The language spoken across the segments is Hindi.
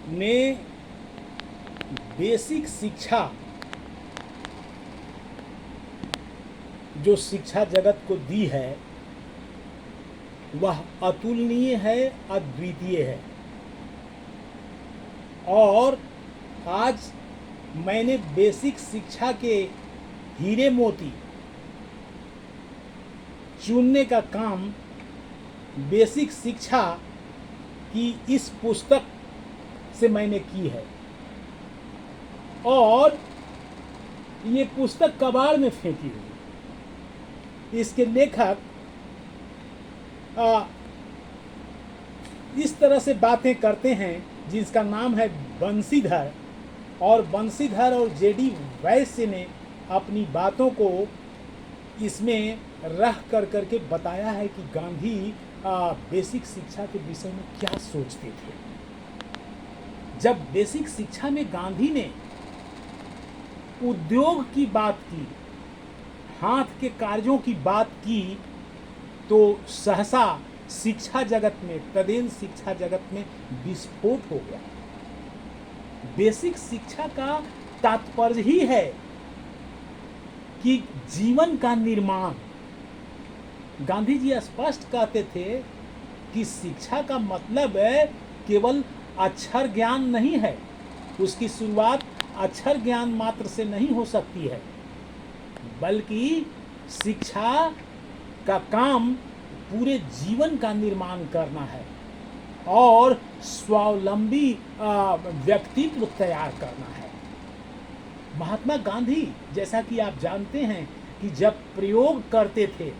ने बेसिक शिक्षा जो शिक्षा जगत को दी है वह अतुलनीय है, अद्वितीय है। और आज मैंने बेसिक शिक्षा के हीरे मोती चुनने का काम बेसिक शिक्षा की इस पुस्तक से मैंने की है। और ये पुस्तक कबाड़ में फेंकी हुई। इसके लेखक इस तरह से बातें करते हैं जिसका नाम है बंशीधर। और बंशीधर और जेडी वैश्य ने अपनी बातों को इसमें रख करके बताया है कि गांधी बेसिक शिक्षा के विषय में क्या सोचते थे। जब बेसिक शिक्षा में गांधी ने उद्योग की बात की, हाथ के कार्यों की बात की, तो सहसा शिक्षा जगत में, तदेन शिक्षा जगत में विस्फोट हो गया। बेसिक शिक्षा का तात्पर्य ही है कि जीवन का निर्माण। गांधी जी स्पष्ट कहते थे कि शिक्षा का मतलब केवल अक्षर ज्ञान नहीं है, उसकी शुरुआत अक्षर ज्ञान मात्र से नहीं हो सकती है, बल्कि शिक्षा का काम पूरे जीवन का निर्माण करना है और स्वावलंबी व्यक्तित्व तैयार करना है। महात्मा गांधी, जैसा कि आप जानते हैं, कि जब प्रयोग करते थे,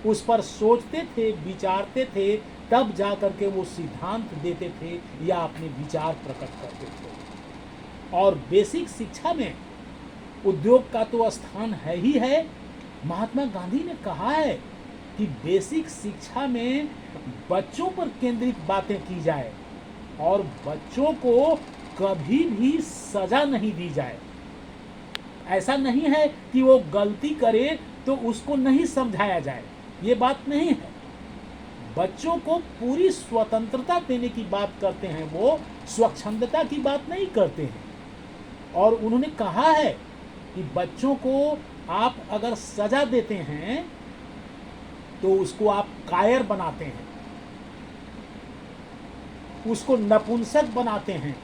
उस पर सोचते थे, विचारते थे, तब जा करके वो सिद्धांत देते थे या अपने विचार प्रकट करते थे। और बेसिक शिक्षा में उद्योग का तो स्थान है ही है। महात्मा गांधी ने कहा है कि बेसिक शिक्षा में बच्चों पर केंद्रित बातें की जाए और बच्चों को कभी भी सजा नहीं दी जाए। ऐसा नहीं है कि वो गलती करे तो उसको नहीं समझाया जाए, ये बात नहीं है। बच्चों को पूरी स्वतंत्रता देने की बात करते हैं, वो स्वच्छंदता की बात नहीं करते हैं। और उन्होंने कहा है कि बच्चों को आप अगर सजा देते हैं तो उसको आप कायर बनाते हैं, उसको नपुंसक बनाते हैं।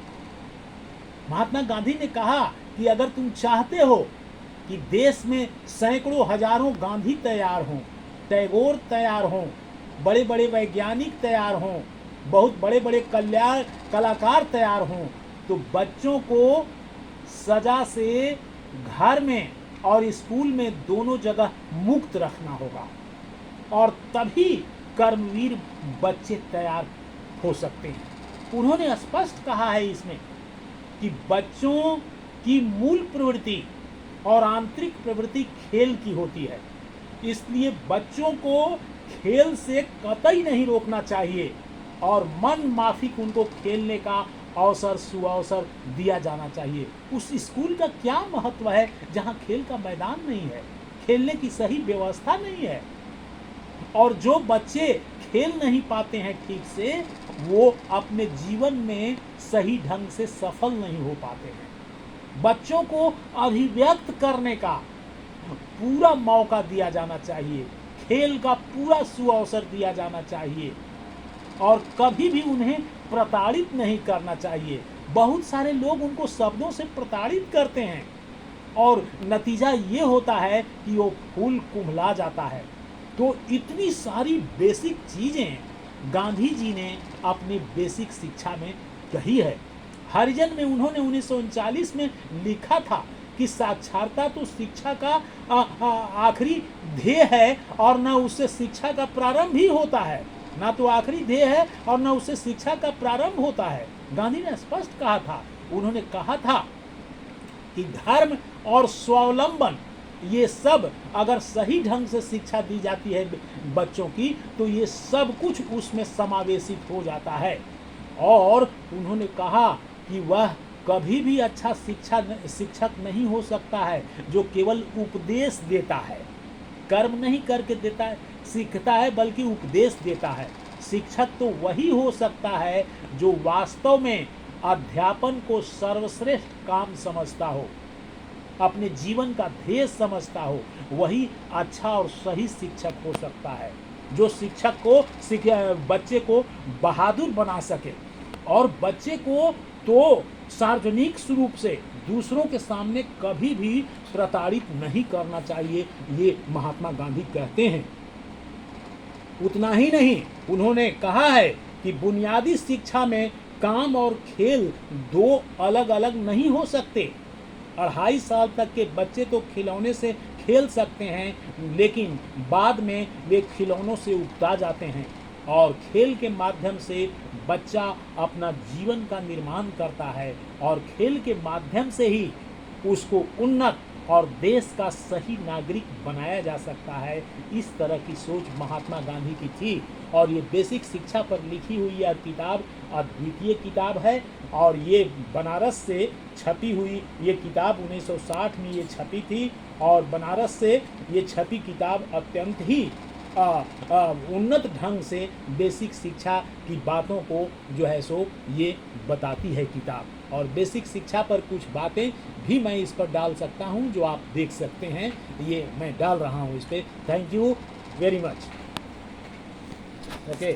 महात्मा गांधी ने कहा कि अगर तुम चाहते हो कि देश में सैकड़ों हजारों गांधी तैयार हों, टैगोर तैयार हों, बड़े बड़े वैज्ञानिक तैयार हों, बहुत बड़े बड़े कलाकार तैयार हों, तो बच्चों को सजा से घर में और स्कूल में दोनों जगह मुक्त रखना होगा और तभी कर्मवीर बच्चे तैयार हो सकते हैं। उन्होंने स्पष्ट कहा है इसमें कि बच्चों की मूल प्रवृत्ति और आंतरिक प्रवृत्ति खेल की होती है, इसलिए बच्चों को खेल से कतई नहीं रोकना चाहिए और मन माफिक उनको खेलने का अवसर, सुअवसर दिया जाना चाहिए। उस स्कूल का क्या महत्व है जहाँ खेल का मैदान नहीं है, खेलने की सही व्यवस्था नहीं है। और जो बच्चे खेल नहीं पाते हैं ठीक से, वो अपने जीवन में सही ढंग से सफल नहीं हो पाते हैं। बच्चों को अभिव्यक्त करने का पूरा मौका दिया जाना चाहिए, खेल का पूरा सुअवसर दिया जाना चाहिए और कभी भी उन्हें प्रताड़ित नहीं करना चाहिए। बहुत सारे लोग उनको शब्दों से प्रताड़ित करते हैं और नतीजा ये होता है कि वो फूल कुम्हला जाता है। तो इतनी सारी बेसिक चीज़ें गांधी जी ने अपनी बेसिक शिक्षा में कही है। हरिजन में उन्होंने 1939 में लिखा था कि साक्षरता तो शिक्षा का आखिरी ध्येय है और न उससे शिक्षा का प्रारंभ ही होता है, ना तो आखिरी ध्येय है और न उससे शिक्षा का प्रारंभ होता है। गांधी ने स्पष्ट कहा था, उन्होंने कहा था कि धर्म और स्वावलंबन ये सब अगर सही ढंग से शिक्षा दी जाती है बच्चों की, तो ये सब कुछ उसमें समावेशित हो जाता है। और उन्होंने कहा कि वह कभी भी अच्छा शिक्षक नहीं हो सकता है जो केवल उपदेश देता है, कर्म नहीं करके देता है, सीखता है, बल्कि उपदेश देता है। शिक्षक तो वही हो सकता है जो वास्तव में अध्यापन को सर्वश्रेष्ठ काम समझता हो, अपने जीवन का ध्येय समझता हो, वही अच्छा और सही शिक्षक हो सकता है, जो शिक्षक को बच्चे को बहादुर बना सके और बच्चे को तो सार्वजनिक रूप से दूसरों के सामने कभी भी प्रताड़ित नहीं करना चाहिए, ये महात्मा गांधी कहते हैं। उतना ही नहीं, उन्होंने कहा है कि बुनियादी शिक्षा में काम और खेल दो अलग अलग नहीं हो सकते। 2.5 साल तक के बच्चे तो खिलौने से खेल सकते हैं, लेकिन बाद में वे खिलौनों से उगता जाते हैं और खेल के माध्यम से बच्चा अपना जीवन का निर्माण करता है और खेल के माध्यम से ही उसको उन्नत और देश का सही नागरिक बनाया जा सकता है। इस तरह की सोच महात्मा गांधी की थी और ये बेसिक शिक्षा पर लिखी हुई यह किताब अद्वितीय किताब है और ये बनारस से छपी हुई ये किताब 1960 में ये छपी थी और बनारस से ये छपी किताब अत्यंत ही उन्नत ढंग से बेसिक शिक्षा की बातों को जो है सो ये बताती है किताब। और बेसिक शिक्षा पर कुछ बातें भी मैं इस पर डाल सकता हूँ जो आप देख सकते हैं, ये मैं डाल रहा हूँ इस पर। Thank you very much. Okay.